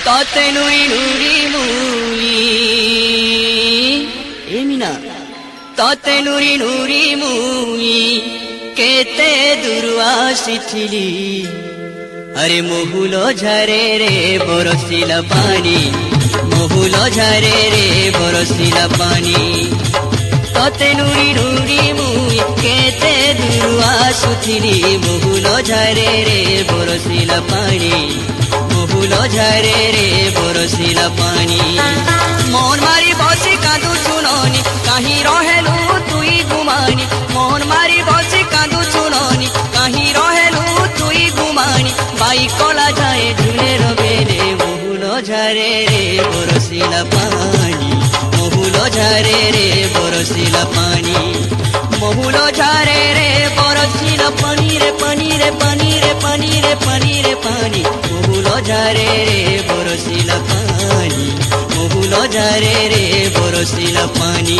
ততে নুরি নুরি মুই এমিনা ততে নুরি নুরি মুই কেতে দূর আসিছিলি আরে মহুল ঝরে রে বরসিলা পানি মহুল ঝরে রে বরসিলা পানি ততে নুরি নুরি মুই কেতে দূর আসুছিলি মহুল ঝরে রে বরসিলা পানি মহুল ঝরে রে বরসিলা পানি মন মারি বসি কাঁদু চুননি কাহি রহেলু তুই গুমানি মন মারি বসি কাঁদু চুননি কাহি রহেলু তুই গুমানি বাই কলা যায় ঝুলে রবে রে মহুল ঝরে রে বরসিলা পানি মহুল ঝরে রে বরসিলা পানি মহুল ঝরে রে বরসিলা পানি রে পানি রে পানি রে পানি রে পানি রে পানি মহুল ঝরে রে বরসিলা পানি মহুল ঝরে রে বরসিলা পানি